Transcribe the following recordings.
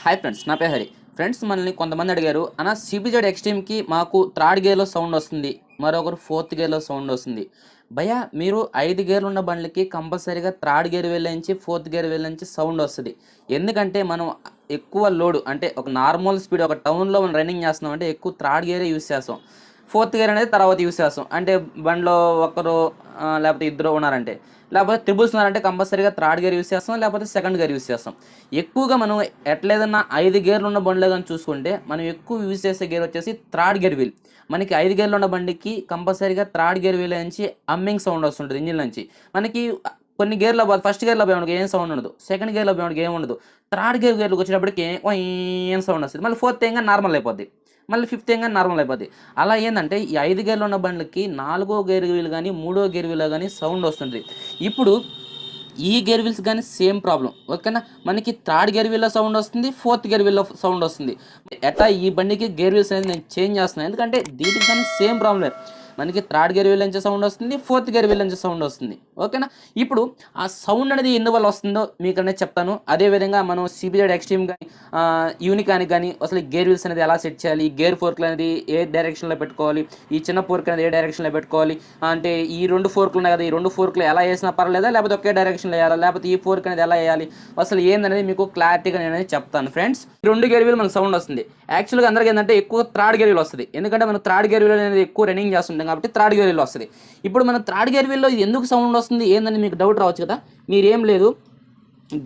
Hi friends, నా పేరు Hari. Friends, మనల్ని కొంతమంది అడిగారు, అన్న సిబిజెడ్ ఎక్స్ట్రీమ్కి మాకు థర్డ్ గేర్లో సౌండ్ వస్తుంది, మరొకరు ఫోర్త్ గేర్లో సౌండ్ వస్తుంది. భయ్యా, మీరు 5 గేర్లు ఉన్న బండ్లకి కంపల్సరీగా థర్డ్ గేర్ వెళ్ళించి ఫోర్త్ గేర్ వెళ్ళించి సౌండ్ వస్తుంది. ఎందుకంటే మనం ఎక్కువ లోడ్ అంటే ఒక నార్మల్ స్పీడ్ ఒక టౌన్లో మనం రన్నింగ్ చేస్తున్నాం అంటే ఎక్కువ థర్డ్ గేరే యూస్ చేస్తాం. ఫోర్త్ గేర్ అనేది తర్వాత యూస్ చేస్తాం. అంటే బండిలో ఒకరు లేకపోతే ఇద్దరు ఉన్నారంటే, లేకపోతే ట్రిపుల్స్ ఉన్నారంటే కంపల్సరీగా థర్డ్ గేర్ యూస్ చేస్తాం, లేకపోతే సెకండ్ గేర్ యూస్ చేస్తాం. ఎక్కువగా మనం ఎట్లేదన్నా 5 గేర్లు ఉన్న బండ్లో కానీ చూసుకుంటే మనం ఎక్కువ యూజ్ చేసే గేర్ వచ్చేసి థర్డ్ గేర్ వీల్. మనకి 5 గేర్లు ఉన్న బండికి కంపల్సరీగా థర్డ్ గేర్ వీల్ నుంచి అమ్మింగ్ సౌండ్ వస్తుంటుంది ఇంజిన్ నుంచి. మనకి కొన్ని గేర్లో ఫస్ట్ గేర్లో పోయి ఏం సౌండ్ ఉండదు, సెకండ్ గేర్లో పోయి ఏం ఉండదు, థర్డ్ గేర్కి వచ్చేటప్పటికి ఏం సౌండ్ వస్తుంది. మళ్ళీ ఫోర్త్ ఏంగా నార్మల్ అయిపోద్ది, మళ్ళీ ఫిఫ్త్ ఏంగా నార్మల్ అయిపోద్ది. అలా ఏంటంటే ఈ 5 గేర్లు ఉన్న బండ్లకి 4వ గేర్ వీల్ కానీ 3వ గేర్ వీల్ కానీ సౌండ్ వస్తుంది. ఇప్పుడు ఈ గేర్ వీల్స్ కానీ సేమ్ ప్రాబ్లం, ఓకేనా. మనకి థర్డ్ గేర్ వీల్లో సౌండ్ వస్తుంది, ఫోర్త్ గేర్ వీల్లో సౌండ్ వస్తుంది. ఎట్లా ఈ బండికి గేర్ వీల్స్ అనేది నేను చేంజ్ చేస్తున్నాను, ఎందుకంటే దీనికి కానీ సేమ్ ప్రాబ్లమే. మనకి థర్డ్ గేర్ వీల్ నుంచి సౌండ్ వస్తుంది, ఫోర్త్ గేర్ వీల్ నుంచి సౌండ్ వస్తుంది, ఓకేనా. ఇప్పుడు ఆ సౌండ్ అనేది ఎందువల్ల వస్తుందో మీకు అనేది చెప్తాను. అదేవిధంగా మనం సిబిజెడ్ ఎక్స్ట్రీమ్ కానీ యూనికానికి కానీ అసలు గేర్ వీల్స్ అనేది ఎలా సెట్ చేయాలి, గేర్ ఫోర్క్లు అనేది ఏ డైరెక్షన్లో పెట్టుకోవాలి, ఈ చిన్న ఫోర్క్ అనేది ఏ డైరెక్షన్లో పెట్టుకోవాలి, అంటే ఈ 2 ఫోర్క్లు ఉన్నాయి కదా, ఈ 2 ఫోర్క్లు ఎలా వేసినా పర్లేదా, లేకపోతే ఒకే డైరెక్షన్లో వేయాలా, లేకపోతే ఈ ఫోర్క్ అనేది ఎలా వేయాలి, అసలు ఏందనేది మీకు క్లారిటీగా నేను అనేది చెప్తాను. ఫ్రెండ్స్, 2 గేర్ వీల్ మనకు సౌండ్ వస్తుంది. యాక్చువల్గా అందరికీ ఏంటంటే ఎక్కువ థర్డ్ గేర్ వీల్ వస్తుంది, ఎందుకంటే మనం థర్డ్ గేర్ వీల్ అనేది ఎక్కువ రన్నింగ్ చేస్తుంటాం కాబట్టి థర్డ్ గేర్ వీల్ వస్తుంది. ఇప్పుడు మనం థర్డ్ గేర్ వీల్లో ఎందుకు సౌండ్ వస్తుంది ఏందని మీకు డౌట్ రావచ్చు కదా. మీరేం లేదు,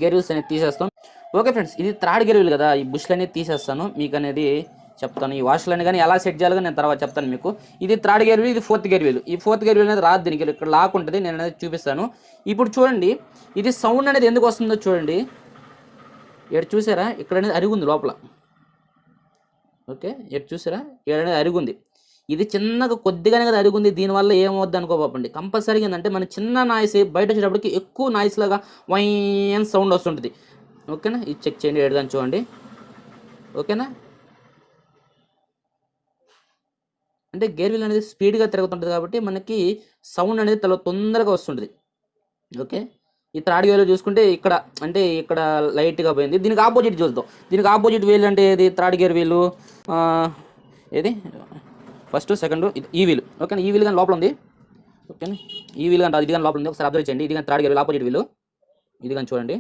గేర్ వీల్స్ అనేది తీసేస్తాం. ఓకే ఫ్రెండ్స్, ఇది థర్డ్ గేర్ వీల్ కదా, ఈ బుష్లు అనేది తీసేస్తాను, మీకు అనేది చెప్తాను. ఈ వాష్లని కానీ ఎలా సెట్ చేయాలో నేను తర్వాత చెప్తాను మీకు. ఇది థర్డ్ గేర్ వీల్, ఇది ఫోర్త్ గేర్ వీల్. ఈ ఫోర్త్ గేర్ వీల్ అనేది రాదు, దీనికి ఇక్కడ లాక్ ఉంటుంది, నేను అనేది చూపిస్తాను. ఇప్పుడు చూడండి, ఇది సౌండ్ అనేది ఎందుకు వస్తుందో చూడండి. ఇక్కడ చూసారా, ఇక్కడ అనేది అరిగుంది లోపల, ఓకే. ఇక్కడ చూసారా, ఇక్కడ అనేది అరిగుంది. ఇది చిన్నగా కొద్దిగానే కదా అరిగుంది, దీనివల్ల ఏమవుద్ది అనుకోకండి. కంపల్సరీగా ఏంటంటే మన చిన్న నాయిస్ బయట వచ్చేటప్పటికి ఎక్కువ నాయిస్ లాగా వైన్ సౌండ్ వస్తుంటుంది, ఓకేనా. ఇది చెక్ చేయండి, ఎడదాన్ని చూడండి, ఓకేనా. అంటే గేర్ వీల్ అనేది స్పీడ్గా తిరుగుతుంటుంది కాబట్టి మనకి సౌండ్ అనేది తొందరగా వస్తుంటుంది, ఓకే. ఈ థర్డ్ గేర్లో చూసుకుంటే ఇక్కడ అంటే ఇక్కడ లైట్గా పోయింది. దీనికి ఆపోజిట్ చూద్దాం. దీనికి ఆపోజిట్ వీల్ అంటే ఏది, థర్డ్ గేర్ వీలు ఏది, ఫస్ట్ సెకండ్ ఈ వీలు, ఓకేనా. ఈ వీల్ కానీ లోపల ఉంది, ఓకేనా. ఈ వీల్ కానీ ఇది కానీ లోపల ఉంది, ఒకసారి అబ్జర్వ్ చేయండి. ఇది కానీ థర్డ్ గేర్ వీల్ ఆపోజిట్ వీలు, ఇది కానీ చూడండి,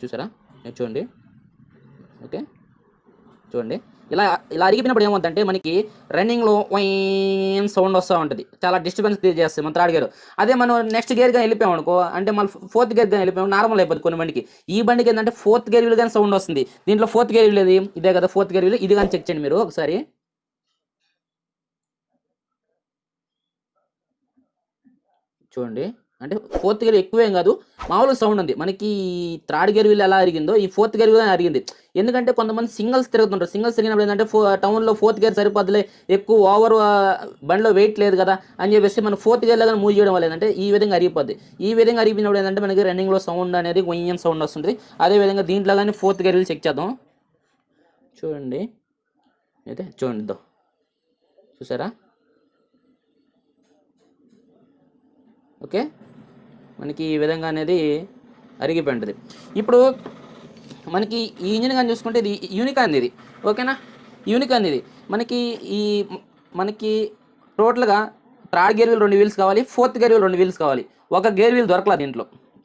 చూసారా, చూడండి, ఓకే. చూడండి, ఇలా ఇలా అరిగిపోయినప్పుడు ఏమవుతుందంటే మనకి రన్నింగ్లో వైన్ సౌండ్ వస్తూ ఉంటుంది, చాలా డిస్టర్బెన్స్ క్రియేట్ చేస్తుంది మన థర్డ్ గేర్. అదే మనం నెక్స్ట్ గేర్ కానీ వెళ్ళిపోయాం అనుకో, అంటే మళ్ళీ ఫోర్త్ గేర్ కానీ వెళ్ళిపోయాం, నార్మల్ అయిపోతుంది కొన్ని బండికి. ఈ బండికి ఏంటంటే ఫోర్త్ గేర్ వీల్ కానీ సౌండ్ వస్తుంది. దీంట్లో ఫోర్త్ గేర్ వీల్ ఇదే కదా, ఫోర్త్ గేర్ వీల్. ఇది కానీ చెక్ చేయండి మీరు ఒకసారి, చూడండి. అంటే ఫోర్త్ గేర్ ఎక్కువేం కాదు, మామూలుగా సౌండ్ ఉంది. మనకి థర్డ్ గేర్ వీల్ ఎలా అరిగిందో ఈ ఫోర్త్ గేర్ వీల్ అరిగింది. ఎందుకంటే కొంతమంది సింగిల్స్ తిరుగుతుంటారు, సింగిల్స్ తిరిగినప్పుడు ఏంటంటే టౌన్లో ఫోర్త్ గేర్ సరిపోద్దులే, ఎక్కువ ఓవర్ బండిలో వెయిట్ లేదు కదా అని చెప్పేసి మనం ఫోర్త్ గేర్లో కానీ మూవ్ చేయడం వల్ల ఏంటంటే ఈ విధంగా అరిగిపోద్ది. ఈ విధంగా అరిగినప్పుడు ఏంటంటే మనకి రన్నింగ్లో సౌండ్ అనేది కొంచెం సౌండ్ వస్తుంది. అదేవిధంగా దీంట్లో కానీ ఫోర్త్ గేర్ వీల్ చెక్ చేద్దాం, చూడండి. అయితే చూడండి, చూసారా, ఓకే. మనకి ఈ విధంగా అనేది అరిగిపోయింటుంది. ఇప్పుడు మనకి ఈ ఇంజిన్ కానీ చూసుకుంటే ఇది యూనికాన్, ఇది ఓకేనా. యూనికాన్ ఇది మనకి టోటల్గా థర్డ్ గేర్ వీల్ 2 వీల్స్ కావాలి, ఫోర్త్ గేర్ వీల్ 2 వీల్స్ కావాలి. ఒక గేర్ వీల్ దొరకలేదు దీంట్లో,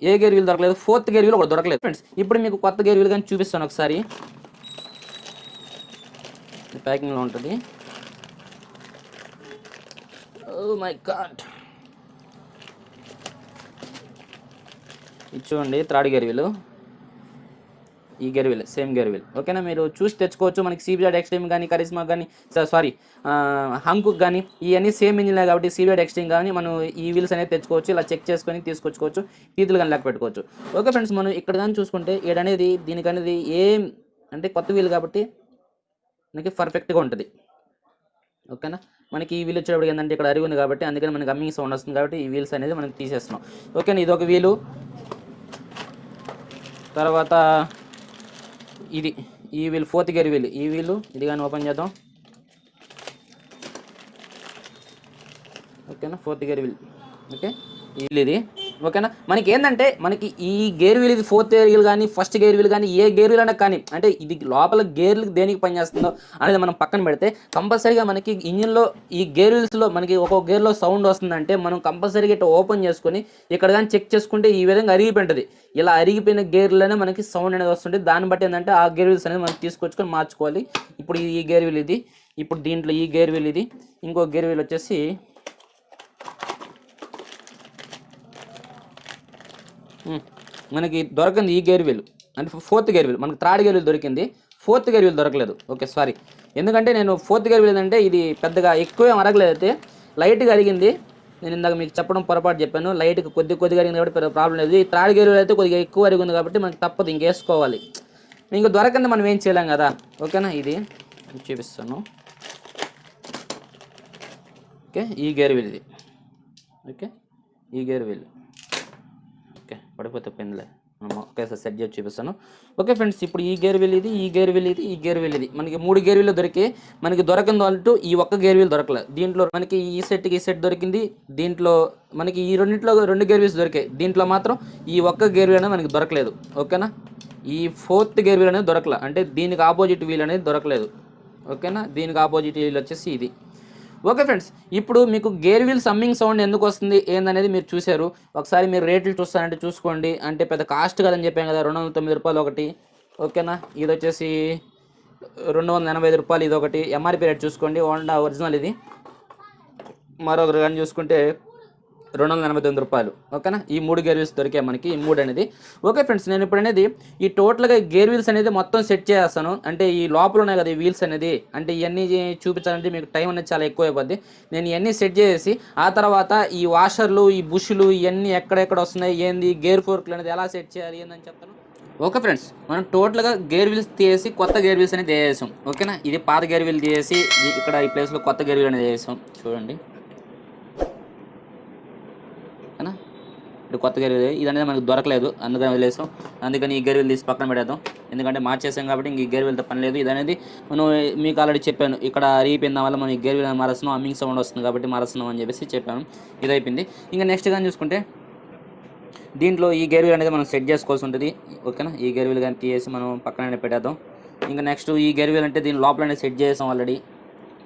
ఏ గేర్ వీల్ దొరకలేదు, ఫోర్త్ గేర్ వీల్ ఒకటి దొరకలేదు. ఫ్రెండ్స్, ఇప్పుడు మీకు కొత్త గేర్ వీల్ కానీ చూపిస్తాను ఒకసారి, ప్యాకింగ్లో ఉంటుంది. ఓ మై గాడ్, ఇది చూడండి థర్డ్ గేర్ వీల్, ఈ gear wheel same gear wheel, ఓకేనా. మీరు చూసి తెచ్చుకోవచ్చు. మనకి సిబిజెడ్ ఎక్స్ట్రీమ్ కానీ కరిస్మా కానీ హంకుక్ కానీ ఇవన్నీ సేమ్ ఇంజిన్ కాబట్టి సిబిజెడ్ ఎక్స్ట్రీమ్ కానీ మనం ఈ వీల్స్ అనేది తెచ్చుకోవచ్చు. ఇలా చెక్ చేసుకొని తీసుకొచ్చుకోవచ్చు, తీతులు కానీ లెక్క పెట్టుకోవచ్చు, ఓకే. ఫ్రెండ్స్, మనం ఇక్కడ కానీ చూసుకుంటే ఏడనేది దీనికి అనేది ఏం అంటే కొత్త వీల్ కాబట్టి మనకి పర్ఫెక్ట్గా ఉంటుంది, ఓకేనా. మనకి ఈ వీల్ వచ్చేటప్పుడు ఏంటంటే ఇక్కడ అరిగి ఉంది కాబట్టి అందుకని మనకి అమ్మింగ్ సౌండ్ వస్తుంది కాబట్టి ఈ వీల్స్ అనేది మనం తీసేస్తున్నాం, ఓకేనా. ఇది ఒక వీలు. తర్వాత ఇది ఈ వీల్ ఫోర్త్ గేర్ వీల్, ఈ వీలు ఇది కానీ ఓపెన్ చేద్దాం, ఓకేనా. Fourth gear wheel, okay. ఇది ఓకేనా. మనకి ఏంటంటే మనకి ఈ గేర్ వీల్ ఇది ఫోర్త్ గేర్ వీల్ కానీ ఫస్ట్ గేర్ వీల్ కానీ ఏ గేర్ వీల్ అయినా కానీ అంటే ఇది లోపల గేర్లు దేనికి పనిచేస్తుందో అనేది మనం పక్కన పెడితే కంపల్సరీగా మనకి ఇంజిన్లో ఈ గేర్ వీల్స్లో మనకి ఒక్కొక్క గేర్లో సౌండ్ వస్తుందంటే మనం కంపల్సరీగా ఇట్లా ఓపెన్ చేసుకొని ఇక్కడ కానీ చెక్ చేసుకుంటే ఈ విధంగా అరిగిపోయింటుంది. ఇలా అరిగిపోయిన గేర్లోనే మనకి సౌండ్ అనేది వస్తుంది. దాన్ని బట్టి ఏంటంటే ఆ గేర్ వీల్స్ అనేది మనం తీసుకొచ్చుకొని మార్చుకోవాలి. ఇప్పుడు ఈ గేర్ వీల్ ఇది, ఇప్పుడు దీంట్లో ఈ గేర్ వీల్ ఇది, ఇంకో గేర్ వీల్ వచ్చేసి మనకి దొరకంది ఈ గేర్ వీల్ అంటే ఫోర్త్ గేర్ వీల్. మనకి థర్డ్ గేర్ వీల్ దొరికింది, ఫోర్త్ గేర్ వీల్ దొరకలేదు. ఓకే సారీ, ఎందుకంటే నేను ఫోర్త్ గేర్ వీల్ అంటే ఇది పెద్దగా ఎక్కువ అరగలేదు, అయితే లైట్గా అరిగింది. నేను ఇందాక మీకు చెప్పడం పొరపాటు చెప్పాను, లైట్గా కొద్దిగా అరిగింది కాబట్టి పెద్ద ప్రాబ్లం లేదు. ఈ థర్డ్ గేర్ వీల్ అయితే కొద్దిగా ఎక్కువ అరిగింది కాబట్టి మనకి తప్పదు, ఇంకేసుకోవాలి. ఇంక దొరకంది మనం ఏం చేయలేం కదా. ఓకేనా, ఇది చూపిస్తాను. ఓకే, ఈ గేర్ వీల్ ఇది. ఓకే, ఈ గేర్ వీల్. ఓకే, పడిపోతే పెన్లే మనం ఒకేసారి సెట్ చేసి చూపిస్తాను. ఓకే ఫ్రెండ్స్, ఇప్పుడు ఈ గేర్ వీల్ ఇది, ఈ గేర్ వీల్ ఇది, ఈ గేర్ వీల్ ఇది. మనకి 3 గేర్ వీల్ దొరికి మనకి దొరకంది అంటూ ఈ ఒక్క గేర్ వీల్ దొరకలేదు. దీంట్లో మనకి ఈ సెట్ దొరికింది, దీంట్లో మనకి ఈ రెండింటిలో 2 గేర్ వీల్స్ దొరికాయి, దీంట్లో మాత్రం ఈ ఒక్క గేర్ వీల్ అనేది మనకి దొరకలేదు. ఓకేనా, ఈ ఫోర్త్ గేర్ వీల్ అనేది దొరకలేదు, అంటే దీనికి ఆపోజిట్ వీల్ అనేది దొరకలేదు. ఓకేనా, దీనికి ఆపోజిట్ వీల్ వచ్చేసి ఇది. ఓకే ఫ్రెండ్స్, ఇప్పుడు మీకు గేర్ వీల్ సమ్మింగ్ సౌండ్ ఎందుకు వస్తుంది ఏందనేది మీరు చూశారు. ఒకసారి మీరు రేట్లు చూస్తారంటే చూసుకోండి. అంటే పెద్ద కాస్ట్ కదని చెప్పాం కదా, 209 రూపాయలు ఒకటి. ఓకేనా, ఇది వచ్చేసి 285 రూపాయలు ఇది ఒకటి. ఎంఆర్పీ రేట్ చూసుకోండి, హోండా ఒరిజినల్ ఇది. మరొకరు కానీ చూసుకుంటే 289 రూపాయలు. ఓకేనా, ఈ 3 గేర్ వీల్స్ దొరికాయి మనకి, ఈ 3 అనేది. ఓకే ఫ్రెండ్స్, నేను ఇప్పుడు అనేది ఈ టోటల్గా గేర్ వీల్స్ అనేది మొత్తం సెట్ చేస్తాను. అంటే ఈ లోపల ఉన్నాయి కదా ఈ వీల్స్ అనేది, అంటే ఇవన్నీ చూపించాలంటే మీకు టైం అనేది చాలా ఎక్కువ అయిపోద్ది. నేను ఇవన్నీ సెట్ చేసి ఆ తర్వాత ఈ వాషర్లు, ఈ బుష్లు ఇవన్నీ ఎక్కడెక్కడ వస్తున్నాయి, ఏంది గేర్ ఫోర్క్లు అనేది ఎలా సెట్ చేయాలి ఏందని చెప్తాను. ఓకే ఫ్రెండ్స్, మనం టోటల్గా గేర్ వీల్స్ తీసి కొత్త గేర్ వీల్స్ అనేది వేసేసాం. ఓకేనా, ఇది పాత గేర్ వీల్ తీసి ఇక్కడ ఈ ప్లేస్లో కొత్త గేర్ వీల్ అనేది వేసాం. చూడండి, ఓకేనా, ఇప్పుడు కొత్త గేర్ వీల్ ఇది అనేది మనకు దొరకలేదు, అందుకని వదిలేసాం. అందుకని ఈ గేర్ వీల్ తీసి పక్కన పెడదాం, ఎందుకంటే మార్చేసాం కాబట్టి ఇంక ఈ గేర్ వీల్తో పని లేదు. ఇది అనేది మనం మీకు ఆల్రెడీ చెప్పాను, ఇక్కడ రీపోయిన వల్ల మనం ఈ గేర్ వీల్ మారుస్తున్నాం, అమ్మింగ్ సౌండ్ వస్తుంది కాబట్టి మారుస్తున్నాం అని చెప్పేసి చెప్పాను. ఇది అయిపోయింది. ఇంకా నెక్స్ట్ కానీ చూసుకుంటే దీంట్లో ఈ గేర్ వీల్ అనేది మనం సెట్ చేసుకోవాల్సి ఉంటుంది. ఓకేనా, ఈ గేర్ వీల్ కానీ తీసేసి మనం పక్కన పెట్టేద్దాం. ఇంకా నెక్స్ట్ ఈ గేర్ వీల్ అంటే దీని లోపల అనేది సెట్ చేసాం ఆల్రెడీ.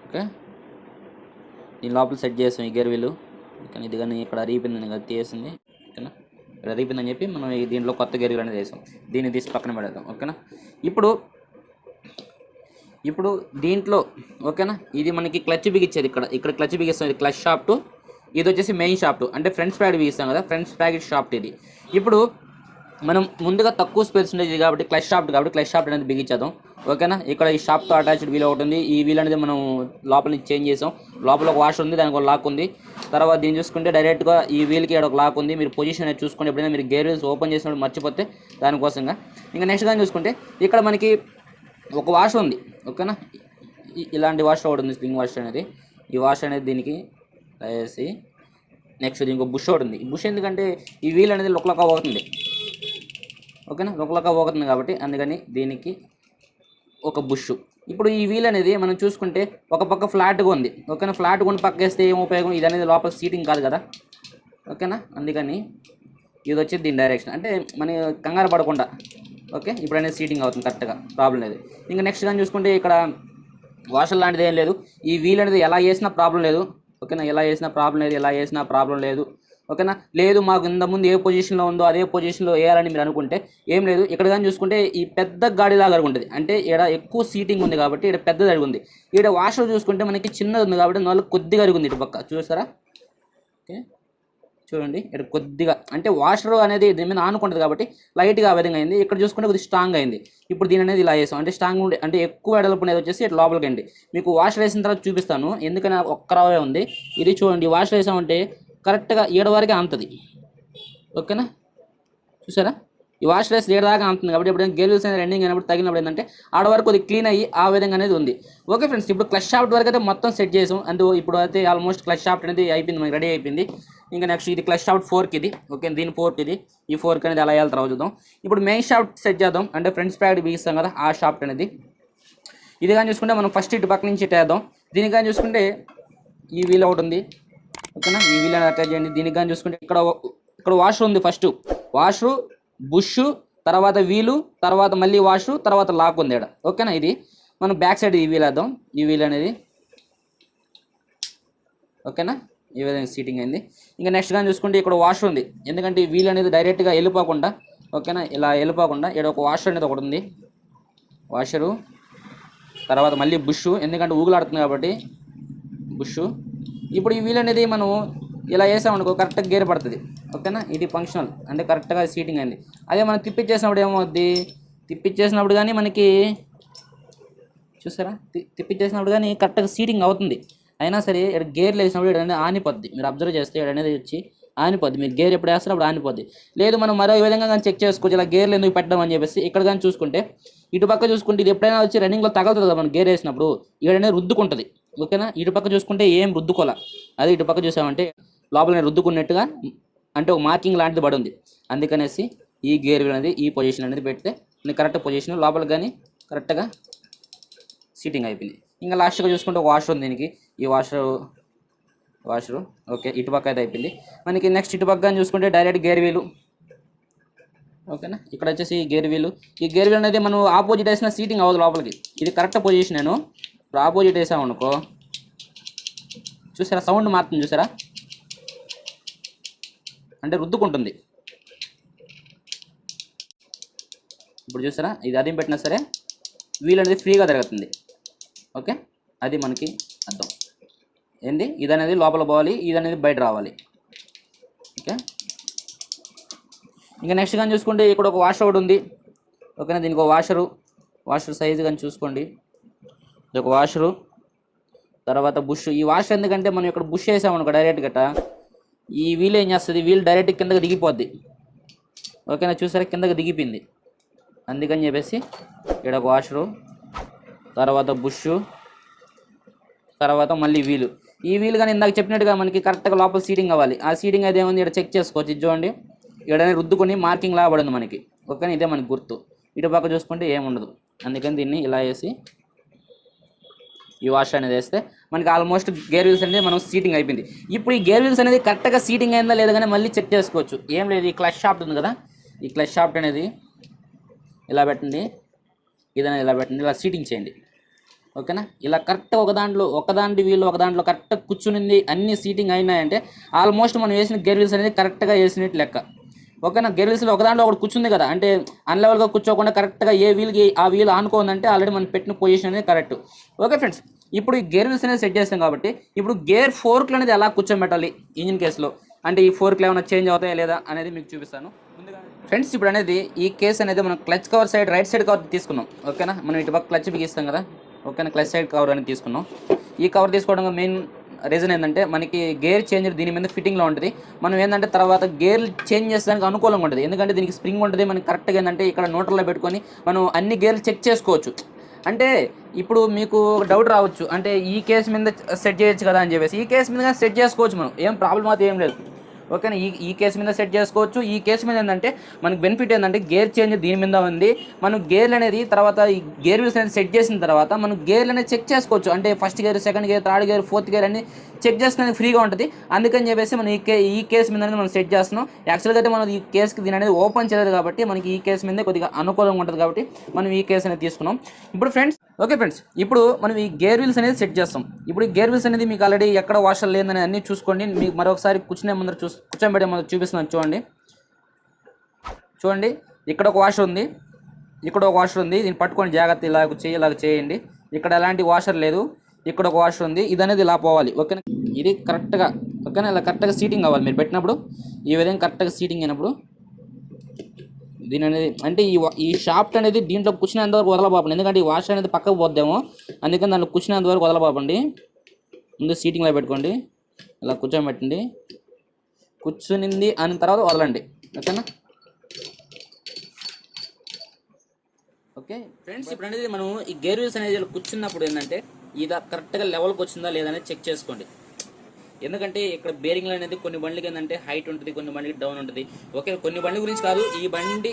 ఓకే, దీని లోపల సెట్ చేసాం ఈ గేర్ వీల్. కానీ ఇది కానీ ఇక్కడ రీపోయిందని కదా తీసేసింది. ఓకేనా, ఇక్కడ రీపోయిందని చెప్పి మనం దీంట్లో కొత్త గేర్ వీల్ అనేది వేసాం. దీన్ని తీసి పక్కన పెడదాం. ఓకేనా, ఇప్పుడు దీంట్లో ఓకేనా, ఇది మనకి క్లచ్ బిగిచ్చేది, ఇక్కడ క్లచ్ బిగిస్తాం. ఇది క్లచ్ షాఫ్ట్, ఇది వచ్చేసి మెయిన్ షాఫ్ట్, అంటే ఫ్రంట్ స్పాకెట్ బిగిస్తాం కదా, ఫ్రంట్ స్పాకెట్ షాఫ్ట్ ఇది. ఇప్పుడు మనం ముందుగా తక్కువ స్పేస్ ఉండేది కాబట్టి క్లచ్ షాఫ్ట్ అనేది బిగించేద్దాం. ఓకేనా, ఇక్కడ ఈ షాఫ్ట్తో అటాచ్డ్ వీల్ ఒకటి ఉంది. ఈ వీల్ అనేది మనం లోపల నుంచి చేంజ్ చేసాం. లోపల ఒక వాష్ ఉంది, దానికి ఒక లాక్ ఉంది. తర్వాత దీన్ని చూసుకుంటే డైరెక్ట్గా ఈ వీల్కి ఒక లాక్ ఉంది. మీరు పొజిషన్ అనేది చూసుకుంటే ఎప్పుడైనా మీరు గేర్ వీల్స్ ఓపెన్ చేసినప్పుడు మర్చిపోతే దానికోసంగా. ఇంకా నెక్స్ట్ కానీ చూసుకుంటే ఇక్కడ మనకి ఒక వాష్ ఉంది. ఓకేనా, ఇలాంటి వాష్ ఒకటి ఉంది, స్ప్రింగ్ వాష్ అనేది. ఈ వాష్ అనేది దీనికి వేసి నెక్స్ట్ దీనికి బుష్ ఒకటి ఉంది. ఈ బుష్ ఎందుకంటే ఈ వీల్ అనేది లొక్కలొక్క పోతుంది. ఓకేనా, లొక్కలొక్క పోతుంది కాబట్టి అందుకని దీనికి ఒక బుష్. ఇప్పుడు ఈ వీల్ అనేది మనం చూసుకుంటే ఒక పక్క ఫ్లాట్గా ఉంది. ఓకేనా, ఫ్లాట్గా ఉండి పక్క వేస్తే ఏం ఉపయోగం, ఇది అనేది లోపల సీటింగ్ కాదు కదా. ఓకేనా, అందుకని ఇది వచ్చేది దీని డైరెక్షన్, అంటే మన కంగారు పడకుండా. ఓకే, ఇప్పుడు అనేది సీటింగ్ అవుతుంది కరెక్ట్గా, ప్రాబ్లం లేదు. ఇంకా నెక్స్ట్ కానీ చూసుకుంటే ఇక్కడ వాషర్ లాంటిది ఏం లేదు. ఈ వీల్ అనేది ఎలా వేసినా ప్రాబ్లం లేదు. ఓకేనా, ఎలా వేసినా ప్రాబ్లం లేదు. ఓకేనా, లేదు మాకు ఇంతకుముందు ఏ పొజిషన్లో ఉందో అదే పొజిషన్లో వేయాలని మీరు అనుకుంటే ఏం లేదు. ఇక్కడ కానీ చూసుకుంటే ఈ పెద్ద గాడిలాగా ఉంటుంది, అంటే ఇక్కడ ఎక్కువ సీటింగ్ ఉంది కాబట్టి ఇక్కడ పెద్దది అడుగుంది. ఇక్కడ వాషర్ చూసుకుంటే మనకి చిన్నది ఉంది కాబట్టి నాలుగు కొద్దిగా అడుగుంది ఇటు పక్క, చూసారా. ఓకే, చూడండి ఇక్కడ కొద్దిగా, అంటే వాషర్ అనేది దీని మీద ఆనుకుంటుంది కాబట్టి లైట్గా ఆ విధంగా అయింది. ఇక్కడ చూసుకుంటే కొద్దిగా స్ట్రాంగ్ అయింది. ఇప్పుడు దీని అనేది ఇలా వేసాం, అంటే స్ట్రాంగ్ ఉండే, అంటే ఎక్కువ వెడల్పు అనేది వచ్చేసి ఇట్లా లోపలికి అండి. మీకు వాషర్ వేసిన తర్వాత చూపిస్తాను, ఎందుకని ఒక్క రవే ఉంది. ఇది చూడండి, వాషర్ వేసామంటే కరెక్ట్గా 7 వరకే ఆంతుంది. ఓకేనా, చూసారా, ఈ వాష్ రేస్ 7 దాకా ఆంతుంది కాబట్టి ఇప్పుడు గేర్ వీల్స్ అనేది రన్నింగ్ అయినప్పుడు తగినప్పుడు ఏంటంటే ఆడ వరకు అది క్లీన్ అయ్యి ఆ విధంగా అనేది ఉంది. ఓకే ఫ్రెండ్స్, ఇప్పుడు క్లచ్ షాఫ్ట్ వరకు అయితే మొత్తం సెట్ చేసాం. అండ్ ఇప్పుడు అయితే ఆల్మోస్ట్ క్లచ్ షాఫ్ట్ అనేది అయిపోయింది, మనకి రెడీ అయిపోయింది. ఇంకా నెక్స్ట్ ఇది క్లచ్ షాఫ్ట్ 4కి ఇది. ఓకే, దీని 4కి ఇది, ఈ 4కి అనేది అలా వేయాలి తర్వాత చూద్దాం. ఇప్పుడు మెయిన్ షాఫ్ట్ సెట్ చేద్దాం, అంటే ఫ్రంట్ స్పాకెట్ బిగిస్తాం కదా ఆ షాఫ్ట్ అనేది. ఇది కానీ చూసుకుంటే మనం ఫస్ట్ ఇటు పక్క నుంచి ఇటు వేద్దాం. దీనికి కానీ చూసుకుంటే ఈ వీల్ ఒకటి ఉంది. ఓకేనా, ఈ వీల్ అనేది అటాచ్ చేయండి. దీనికి కానీ చూసుకుంటే ఇక్కడ ఇక్కడ వాషర్ ఉంది, ఫస్ట్ వాషరు, బుష్, తర్వాత వీలు, తర్వాత మళ్ళీ వాషరు, తర్వాత లాక్ ఉంది ఇక్కడ. ఓకేనా, ఇది మనం బ్యాక్ సైడ్ ఈ వీల్ వేద్దాం. ఈ వీల్ అనేది ఓకేనా, ఈ విధంగా సీటింగ్ అయింది. ఇంకా నెక్స్ట్ కానీ చూసుకుంటే ఇక్కడ వాషర్ ఉంది, ఎందుకంటే ఈ వీల్ అనేది డైరెక్ట్గా వెళ్ళిపోకుండా, ఓకేనా, ఇలా వెళ్ళిపోకుండా ఇక్కడ ఒక వాషర్ అనేది ఒకటి ఉంది. వాషరు, తర్వాత మళ్ళీ బుష్, ఎందుకంటే ఊగులాడుతుంది కాబట్టి బుష్. ఇప్పుడు ఈ వీల్ అనేది మనం ఇలా వేసామనుకో కరెక్ట్గా గేర్ పడుతుంది. ఓకేనా, ఇది ఫంక్షనల్ అంటే కరెక్ట్గా సీటింగ్ అయింది. అదే మనం తిప్పిచ్చేసినప్పుడు ఏమవుద్ది, తిప్పిచ్చేసినప్పుడు కానీ మనకి చూసారా, తిప్పిచ్చేసినప్పుడు కానీ కరెక్ట్గా సీటింగ్ అవుతుంది. అయినా సరే ఇక్కడ గేర్లు వేసినప్పుడు ఇక్కడ అనేది ఆనిపోద్ది. మీరు అబ్జర్వ్ చేస్తే ఇక్కడ అనేది వచ్చి ఆనిపోద్ది. మీరు గేర్ ఎప్పుడు వేస్తున్నప్పుడు ఆనిపోద్ది. లేదు మనం మరో విధంగా కానీ చెక్ చేసుకోవచ్చు, ఇలా గేర్లు ఎందుకు పెట్టడం అని చెప్పేసి. ఇక్కడ కానీ చూసుకుంటే ఇటు పక్క చూసుకుంటే ఇది ఎప్పుడైనా వచ్చి రన్నింగ్లో తగలుతుంది కదా మనం గేర్ వేసినప్పుడు, ఇక్కడ అనేది రుద్దుకుంటుంది. ఓకేనా, ఇటు పక్క చూసుకుంటే ఏం రుద్దుకోలే. అదే ఇటు పక్క చూసామంటే లోపల రుద్దుకున్నట్టుగా అంటే ఒక మార్కింగ్ లాంటిది పడి ఉంది. అందుకనేసి ఈ గేర్ అనేది ఈ పొజిషన్ అనేది పెడితే కరెక్ట్ పొజిషన్ లోపల కానీ కరెక్ట్గా సీటింగ్ అయిపోయింది. ఇంకా లాస్ట్గా చూసుకుంటే ఒక వాషర్ ఉంది దీనికి. ఈ వాషరు ఓకే, ఇటుపక్క అయితే అయిపోయింది మనకి. నెక్స్ట్ ఇటుపక్క కానీ చూసుకుంటే డైరెక్ట్ గేర్ వీలు. ఓకేనా, ఇక్కడ వచ్చేసి గేర్ వీలు. ఈ గేర్ వీల్ అనేది మనం ఆపోజిట్ వేసిన సీటింగ్ అవ్వదు లోపలికి. ఇది కరెక్ట్ పొజిషన్. నేను ఇప్పుడు ఆపోజిట్ వేసామనుకో చూసారా సౌండ్ మారుతుంది, చూసారా అంటే రుద్దుకుంటుంది. ఇప్పుడు చూసారా ఇది అదేం పెట్టినా సరే వీల్ అనేది ఫ్రీగా తిరుగుతుంది. ఓకే, అది మనకి అర్థం ఏంది, ఇది అనేది లోపల పోవాలి, ఇది అనేది బయట రావాలి. ఓకే, ఇంకా నెక్స్ట్ కానీ చూసుకుంటే ఇక్కడ ఒక వాషర్ ఒకటి ఉంది. ఓకేనా, దీనికి ఒక వాషర్ సైజు కానీ చూసుకోండి. ఇది ఒక వాషరు, తర్వాత బుష్. ఈ వాషర్ ఎందుకంటే మనం ఇక్కడ బుష్ వేసామనుకో డైరెక్ట్ గట్ట ఈ వీల్ ఏం చేస్తుంది, వీల్ డైరెక్ట్ కిందకి దిగిపోద్ది. ఓకేనా, చూసారా కిందకి దిగిపోయింది. అందుకని చెప్పేసి ఇక్కడ ఒక వాషరు, తర్వాత బుష్, తర్వాత మళ్ళీ వీలు. ఈ వీలు కానీ ఇందాక చెప్పినట్టుగా మనకి కరెక్ట్గా లోపల సీటింగ్ అవ్వాలి. ఆ సీటింగ్ అయితే ఏముంది ఇక్కడ చెక్ చేసుకోవచ్చు. ఇది చూడండి ఇక్కడనే రుద్దుకొని మార్కింగ్ లాగా పడింది మనకి. ఓకేనా, ఇదే మనకి గుర్తు. ఇటు పక్క చూసుకుంటే ఏముండదు. అందుకని దీన్ని ఇలా వేసి ఈ వాషర్ అనేది వేస్తే మనకి ఆల్మోస్ట్ గేర్ వీల్స్ అనేది మనం సీటింగ్ అయిపోయింది. ఇప్పుడు ఈ గేర్ వీల్స్ అనేది కరెక్ట్గా సీటింగ్ అయిందా లేదా కానీ మళ్ళీ చెక్ చేసుకోవచ్చు. ఏం లేదు, ఈ క్లచ్ షాఫ్ట్ ఉంది కదా, ఈ క్లచ్ షాఫ్ట్ అనేది ఇలా పెట్టండి, ఇదైనా ఇలా పెట్టండి, ఇలా సీటింగ్ చేయండి. ఓకేనా, ఇలా కరెక్ట్ ఒకదాంటి వీళ్ళు ఒక దాంట్లో కరెక్ట్గా కూర్చునింది, అన్ని సీటింగ్ అయినాయంటే ఆల్మోస్ట్ మనం వేసిన గేర్ వీల్స్ అనేది కరెక్ట్గా వేసినట్టు లెక్క. ఓకేనా, గేర్ వీల్స్లో ఒక దాంట్లో ఒకటి కూర్చుంది కదా, అంటే అన్లెవెల్గా కూర్చోకుండా కరెక్ట్గా ఏ వీల్కి ఆ వీల్ ఆనుకోందంటే ఆల్రెడీ మనం పెట్టిన పొజిషన్ అనేది కరెక్ట్. ఓకే ఫ్రెండ్స్, ఇప్పుడు ఈ గేర్ వీల్స్ అనేది సెట్ చేస్తాం కాబట్టి ఇప్పుడు గేర్ ఫోర్క్లు అనేది ఎలా కూర్చోబెట్టాలి ఇంజిన్ కేసులో, అంటే ఈ ఫోర్క్లు ఏమైనా చేంజ్ అవుతాయా లేదా అనేది మీకు చూపిస్తాను ముందుగా. ఫ్రెండ్స్, ఇప్పుడు అనేది ఈ కేసు అనేది మనం clutch cover side right side cover తీసుకున్నాం. ఓకేనా, మనం ఇటు పక్క క్లచ్ బిగిస్తాం కదా. ఓకేనా, క్లచ్ సైడ్ కవర్ అనేది తీసుకున్నాం. ఈ కవర్ తీసుకోవడం మెయిన్ రీజన్ ఏంటంటే మనకి గేర్ చేంజర్ దీని మీద ఫిట్టింగ్లో ఉంటుంది. మనం ఏంటంటే తర్వాత గేర్ చేంజ్ చేసేదానికి అనుకూలంగా ఉంటుంది, ఎందుకంటే దీనికి స్ప్రింగ్ ఉంటుంది. మనకి కరెక్ట్గా ఏంటంటే ఇక్కడ న్యూట్రల్లో పెట్టుకొని మనం అన్ని గేర్లు చెక్ చేసుకోవచ్చు. అంటే ఇప్పుడు మీకు డౌట్ రావచ్చు, అంటే ఈ కేసు మీద సెట్ చేయొచ్చు కదా అని చెప్పేసి. ఈ కేసు మీద సెట్ చేసుకోవచ్చు మనం, ఏం ప్రాబ్లం అయితే ఏం లేదు. ఓకేనా, ఈ కేసు మీద సెట్ చేసుకోవచ్చు. ఈ కేసు మీద ఏంటంటే మనకు బెనిఫిట్ ఏంటంటే గేర్ చేంజ్ దీని మీద ఉంది. మనం గేర్లు అనేది తర్వాత ఈ గేర్ వీల్స్ అనేది సెట్ చేసిన తర్వాత మనం గేర్లు అనేది చెక్ చేసుకోవచ్చు. అంటే first gear, second gear, third gear, fourth gear అన్ని చెక్ చేసుకునేది ఫ్రీగా ఉంటుంది. అందుకని చెప్పేసి మనం ఈ కేసు మీద అనేది మనం సెట్ చేస్తున్నాం. యాక్చువల్గా అయితే మనం ఈ కేసుకి దీని అనేది ఓపెన్ చేయలేదు కాబట్టి మనకి ఈ కేసు మీద కొద్దిగా అనుకూలంగా ఉంటుంది కాబట్టి మనం ఈ కేసు అనేది తీసుకున్నాం. ఇప్పుడు ఫ్రెండ్స్, ఓకే ఫ్రెండ్స్, ఇప్పుడు మనం ఈ గేర్ వీల్స్ అనేది సెట్ చేస్తాం. ఇప్పుడు ఈ గేర్ వీల్స్ అనేది మీకు ఆల్రెడీ ఎక్కడ వాషర్ లేదని అన్నీ చూసుకోండి. మీకు మరొకసారి కూర్చునే ముందర కూర్చోబెట్టే ముందర చూపిస్తున్నాను చూడండి. ఇక్కడ ఒక వాషర్ ఉంది, ఇక్కడ ఒక వాషర్ ఉంది. దీన్ని పట్టుకొని జాగ్రత్త ఇలాగ చేయండి. ఇక్కడ ఎలాంటి వాషర్ లేదు, ఇక్కడ ఒక వాషర్ ఉంది. ఇది అనేది ఇలా పోవాలి. ఓకేనా, ఇది కరెక్ట్గా ఓకేనా, ఇలా కరెక్ట్గా సీటింగ్ అవ్వాలి. మీరు పెట్టినప్పుడు ఈ విధంగా కరెక్ట్గా సీటింగ్ అయినప్పుడు దీని అనేది అంటే ఈ షాఫ్ట్ అనేది దీంట్లో కూర్చునేంత వరకు వదలబాపండి, ఎందుకంటే ఈ వాషర్ అనేది పక్కకు పోద్దేమో. అందుకని దాంట్లో కూర్చునేంత వరకు వదలబాపండి. ముందు సీటింగ్లో పెట్టుకోండి, ఇలా కూర్చోబెట్టండి. కూర్చునింది అని తర్వాత వదలండి. ఓకేనా, ఓకే ఫ్రెండ్స్, ఇప్పుడు అనేది మనం ఈ గేర్ వీల్స్ అనేది కూర్చున్నప్పుడు ఏంటంటే ఇది కరెక్ట్గా లెవెల్కి వచ్చిందా లేదా అనేది చెక్ చేసుకోండి. ఎందుకంటే ఇక్కడ బేరింగ్లు అనేది కొన్ని బండ్లకి ఏంటంటే హైట్ ఉంటుంది, కొన్ని బండికి డౌన్ ఉంటుంది. ఓకే, కొన్ని బండి గురించి కాదు, ఈ బండి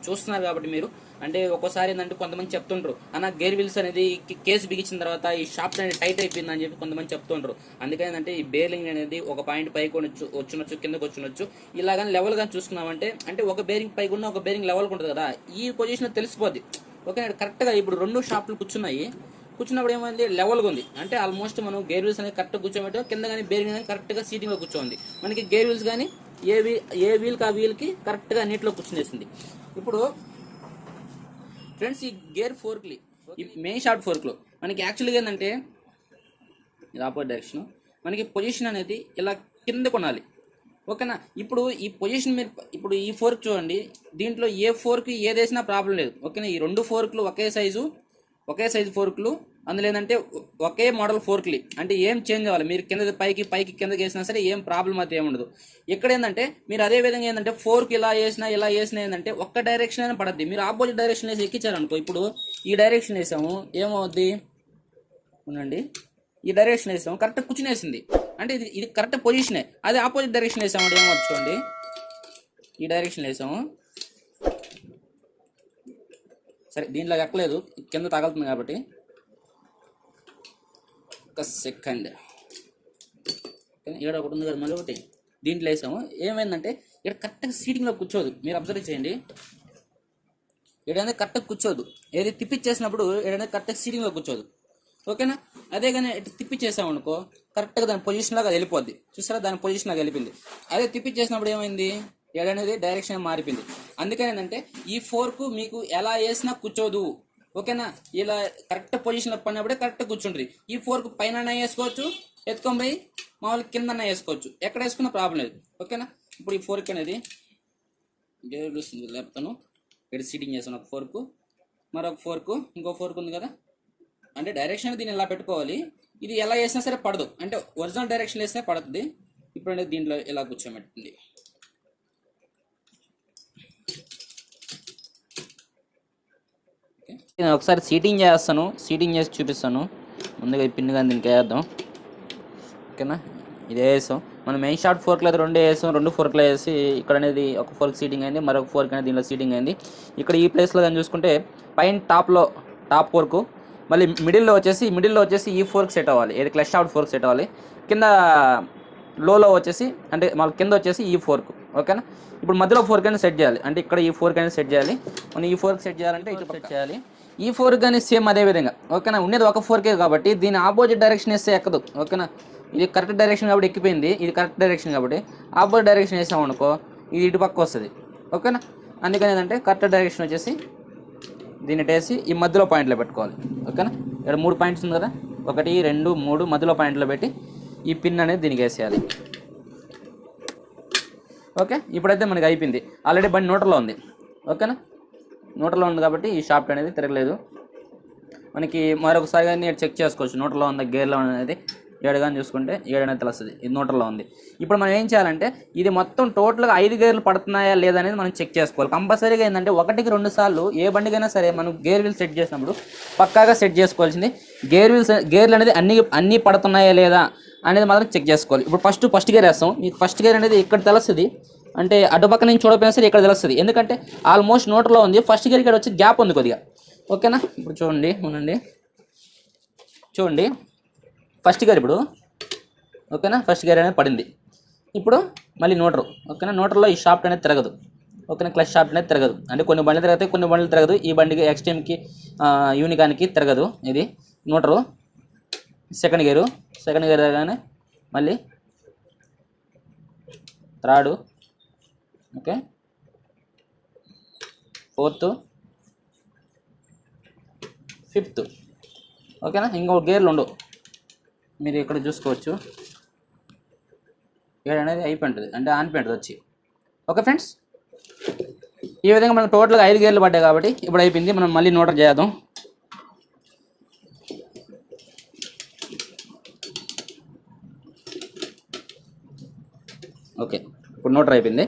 చూస్తున్నారు కాబట్టి మీరు అంటే ఒక్కోసారి ఏంటంటే కొంతమంది చెప్తుంటారు అన్న గేర్ వీల్స్ అనేది కేసు బిగించిన తర్వాత ఈ షాఫ్ట్ అనేది టైట్ అయిపోయింది అని చెప్పి కొంతమంది చెప్తుంటారు. అందుకని ఏంటంటే ఈ బేరింగ్ అనేది ఒక పాయింట్ పైకి వచ్చునొచ్చు కిందకి వచ్చునొచ్చు ఇలాగని లెవెల్ గా చూసుకున్నామంటే అంటే ఒక బేరింగ్ పైకి ఉన్న ఒక బేరింగ్ లెవెల్ ఉంటుంది కదా, ఈ పొజిషన్ తెలిసిపోద్ది. ఓకే కరెక్ట్గా ఇప్పుడు 2 షాఫ్ట్లు కూర్చున్నప్పుడు ఏమైంది లెవెల్గా ఉంది అంటే ఆల్మోస్ట్ మనం గేర్ వీల్స్ అనేది కరెక్ట్గా కూర్చోబెట్టాం, కింద కానీ బేరింగ్ కానీ కరెక్ట్గా సీటింగ్లో కూర్చోంది. మనకి గేర్ వీల్స్ కానీ ఏ వీల్కి ఆ వీల్కి కరెక్ట్గా నీటిలో కూర్చునేసింది. ఇప్పుడు ఫ్రెండ్స్ ఈ గేర్ ఫోర్క్లు ఈ మెయిన్ షాఫ్ట్ ఫోర్క్లు మనకి యాక్చువల్గా ఏంటంటే ఇది ఆపోజిట్ డైరెక్షన్, మనకి పొజిషన్ అనేది ఇలా కింద కొనాలి. ఓకేనా, ఇప్పుడు ఈ పొజిషన్ మీరు ఇప్పుడు ఈ ఫోర్క్ చూడండి, దీంట్లో ఏ ఫోర్క్ ఏది వేసినా ప్రాబ్లం లేదు. ఓకేనా, ఈ 2 ఫోర్క్లు ఒకే సైజు ఫోర్క్లు, అందులో ఏంటంటే ఒకే మోడల్ ఫోర్క్లు అంటే ఏం చేంజ్ అవ్వాలి, మీరు కింద పైకి కిందకి వేసినా సరే ఏం ప్రాబ్లం అయితే ఏముండదు. ఇక్కడ ఏంటంటే మీరు అదే విధంగా ఏంటంటే ఫోర్క్ ఇలా వేసినా ఏంటంటే ఒక్క డైరెక్షన్ అయినా పడద్ది. మీరు ఆపోజిట్ డైరెక్షన్ వేసి ఎక్కించారనుకో, ఇప్పుడు ఈ డైరెక్షన్ వేసాము ఏమవుద్ది ఉండండి, ఈ డైరెక్షన్ వేసాము కరెక్ట్ కూర్చునేసింది అంటే ఇది కరెక్ట్ పొజిషనే. అదే ఆపోజిట్ డైరెక్షన్ వేసాము అంటే ఏమవుతుంది చూడండి, ఈ డైరెక్షన్ వేసాము సరే దీంట్లో ఎక్కలేదు కింద తగలుతుంది కాబట్టి ఒక సెకండ్ ఇక్కడ ఒకటి ఉంది కదా మళ్ళీ ఒకటి దీంట్లో వేసాము, ఏమైందంటే ఇక్కడ కరెక్ట్గా సీటింగ్లో కూర్చోదు. మీరు అబ్జర్వ్ చేయండి, ఏదైనా కరెక్ట్గా కూర్చోదు, ఏది తిప్పిచ్చేసినప్పుడు ఏదైనా కరెక్ట్గా సీటింగ్లో కూర్చోదు. ఓకేనా, అదే కానీ తిప్పిచ్చేసాము అనుకో కరెక్ట్గా దాని పొజిషన్ లాగా వెళ్ళిపోద్ది. చూసారా దాని పొజిషన్ లాగా వెళ్ళిపోయింది. అదే తిప్పిచ్చేసినప్పుడు ఏమైంది ఏడనేది డైరెక్షన్ మారిపోయింది. అందుకని ఏంటంటే ఈ ఫోర్కు మీకు ఎలా వేసినా కూర్చోదు. ఓకేనా, ఇలా కరెక్ట్ పొజిషన్లో పడినప్పుడే కరెక్ట్ కూర్చుంటుంది. ఈ ఫోర్కు పైన వేసుకోవచ్చు, ఎత్తుకొని పోయి మామూలుగా కింద వేసుకోవచ్చు, ఎక్కడ వేసుకున్నా ప్రాబ్లం లేదు. ఓకేనా, ఇప్పుడు ఈ ఫోర్క్ అనేది లేపుతాను, ఇక్కడ సీటింగ్ చేస్తాను ఒక ఫోర్కు, మరొక ఫోర్కు, ఇంకో ఫోర్క్ ఉంది కదా, అంటే డైరెక్షన్ దీన్ని ఇలా పెట్టుకోవాలి. ఇది ఎలా వేసినా సరే పడదు, అంటే ఒరిజినల్ డైరెక్షన్ వేసినా పడుతుంది. ఇప్పుడు అనేది దీంట్లో ఇలా కూర్చోబెట్టింది. నేను ఒకసారి సీటింగ్ చేసి చూపిస్తాను. ముందుగా ఈ పిన్ కానీ దీనికి వేద్దాం. ఓకేనా, ఇది వేసాం మనం మెయిన్ షార్ట్ ఫోర్క్లో అయితే 2 వేసాం, 2 ఫోర్క్లో వేసి ఇక్కడ అనేది ఒక ఫోర్క్ సీటింగ్ అయింది, మరొక ఫోర్క్ అనేది దీనిలో సీటింగ్ అయింది. ఇక్కడ ఈ ప్లేస్లో కానీ చూసుకుంటే పైన టాప్ ఫోర్కు, మళ్ళీ మిడిల్లో వచ్చేసి ఈ ఫోర్క్ సెట్ అవ్వాలి, ఏది క్లచ్ షాఫ్ట్ ఫోర్క్ సెట్ అవ్వాలి. కింద లోలో వచ్చేసి అంటే మళ్ళీ కింద వచ్చేసి ఈ ఫోర్క్. ఓకేనా, ఇప్పుడు మధ్యలో ఫోర్క్ అనేది సెట్ చేయాలి, అంటే ఇక్కడ ఈ ఫోర్క్ అనేది సెట్ చేయాలి. మనం ఈ ఫోర్క్ సెట్ చేయాలంటే ఇటు సెట్ చేయాలి. ఈ ఫోర్క్ కానీ సేమ్ అదే విధంగా. ఓకేనా, ఉండేది ఒక ఫోర్కే కాబట్టి దీని ఆపోజిట్ డైరెక్షన్ వేస్తే ఎక్కదు. ఓకేనా, ఇది కరెక్ట్ డైరెక్షన్ కాబట్టి ఎక్కిపోయింది, ఇది కరెక్ట్ డైరెక్షన్ కాబట్టి ఆపోజిట్ డైరెక్షన్ వేసామనుకో ఇది ఇటు పక్క వస్తుంది. ఓకేనా, అందుకని ఏంటంటే కరెక్ట్ డైరెక్షన్ వచ్చేసి దీన్ని వేసి ఈ మధ్యలో పాయింట్లో పెట్టుకోవాలి. ఓకేనా, ఇక్కడ 3 పాయింట్స్ ఉంది కదా, 1 2 3 మధ్యలో పాయింట్లో పెట్టి ఈ పిన్ అనేది దీనికి వేసేయాలి. ఓకే, ఇప్పుడైతే మనకి అయిపోయింది. ఆల్రెడీ బండి న్యూట్రల్లో ఉంది. ఓకేనా, న్యూట్రల్లో ఉంది కాబట్టి ఈ షాఫ్ట్ అనేది తిరగలేదు. మనకి మరొకసారి కానీ చెక్ చేసుకోవచ్చు న్యూట్రల్లో ఉందా గేర్లో అనేది. 7 కానీ చూసుకుంటే 7 అనేది తెలుస్తుంది, ఇది న్యూట్రల్లో ఉంది. ఇప్పుడు మనం ఏం చేయాలంటే ఇది మొత్తం టోటల్గా 5 గేర్లు పడుతున్నాయా లేదా అనేది మనం చెక్ చేసుకోవాలి. కంపల్సరీగా ఏంటంటే 1కి 2 సార్లు ఏ బండికైనా సరే మనం గేర్ వీల్ సెట్ చేసినప్పుడు పక్కాగా సెట్ చేసుకోవాల్సింది గేర్లు అనేది అన్నీ పడుతున్నాయా లేదా అనేది మాత్రం చెక్ చేసుకోవాలి. ఇప్పుడు ఫస్ట్ గేర్ వేస్తాం, మీకు ఫస్ట్ గేర్ అనేది ఇక్కడ తెలుస్తుంది, అంటే అటుపక్క నుంచి చూడకపోయినా సరే ఇక్కడ తెలుస్తుంది, ఎందుకంటే ఆల్మోస్ట్ న్యూట్రల్లో ఉంది. ఫస్ట్ గేర్ ఇక్కడ వచ్చి గ్యాప్ ఉంది కొద్దిగా. ఓకేనా, ఇప్పుడు చూడండి ఫస్ట్ గేర్ ఇప్పుడు. ఓకేనా, ఫస్ట్ గేర్ అనేది పడింది. ఇప్పుడు మళ్ళీ న్యూట్రల్. ఓకేనా, న్యూట్రల్లో ఈ షాఫ్ట్ అనేది తిరగదు. ఓకేనా, క్లచ్ షాఫ్ట్ అనేది తిరగదు, అంటే కొన్ని బండ్లు తిరుగుతాయి, కొన్ని బండ్లు తిరగదు. ఈ బండికి ఎక్స్ట్రీమ్కి యూనికాన్కి తిరగదు. ఇది న్యూట్రల్. సెకండ్ గేర్ తిరగగానే మళ్ళీ థర్డ్, ఓకే, ఫోర్త్, ఫిఫ్త్. ఓకేనా, ఇంకో గేర్లు ఉండవు, మీరు ఇక్కడ చూసుకోవచ్చు. 7 అనేది అయిపోయింటుంది, అంటే ఆనిపోయింటుంది వచ్చి. ఓకే ఫ్రెండ్స్, ఈ విధంగా మనం టోటల్గా 5 గేర్లు పడ్డాయి కాబట్టి ఇప్పుడు అయిపోయింది. మనం మళ్ళీ న్యూట్రల్ చేద్దాం. ఓకే, ఇప్పుడు న్యూట్రల్ అయిపోయింది.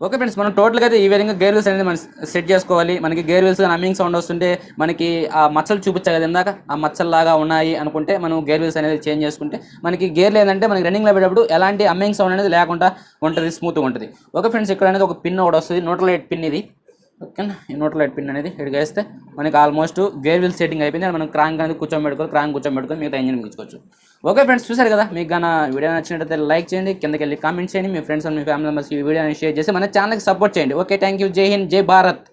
ఓకే ఫ్రెండ్స్, మనం టోటల్గా అయితే ఈ విధంగా గేర్ వీల్స్ అనేది మనం సెట్ చేసుకోవాలి. మనకి గేర్ వీల్స్ హమ్మింగ్ సౌండ్ వస్తుంటే మనకి ఆ మచ్చలు చూపించాయి కదా ఇందాక, ఆ మచ్చల్లాగా ఉన్నాయి అనుకుంటే మనం గేర్ వీల్స్ అనేది చేంజ్ చేసుకుంటే మనకి గేర్లు ఏంటంటే మనకి రన్నింగ్లో పెట్టేటప్పుడు ఎలాంటి హమ్మింగ్ సౌండ్ అనేది లేకుండా ఉంటుంది, స్మూత్గా ఉంటుంది. ఓకే ఫ్రెండ్స్, ఇక్కడ అనేది ఒక పిన్ ఒకటి వస్తుంది, 108 పిన్ ఇది. ఓకేనా. ఈ న్యూట్రల్ లైట్ పిన్ అనేది ఇక్కడికి వేస్తే మనకి ఆల్మోస్ట్ గేర్ వీల్ సెట్టింగ్ అయిపోయింది. మనం క్రాంక్ అనేది కూర్చోబెట్టుకొని మిగతా ఇంజిన్ ముగించుకోవచ్చు. ఓకే ఫ్రెండ్స్, చూసారు కదా. మీకు గాన వీడియో నచ్చినట్లయితే లైక్ చేయండి, కిందకి వెళ్ళి కామెంట్ చేయండి, మీ ఫ్రెండ్స్ అండ్ మీ ఫ్యామిలీ మెంబర్స్కి ఈ వీడియోని షేర్ చేసి మన ఛానల్కి సపోర్ట్ చేయండి. Okay, thank you. జై హింద్, జై భారత్.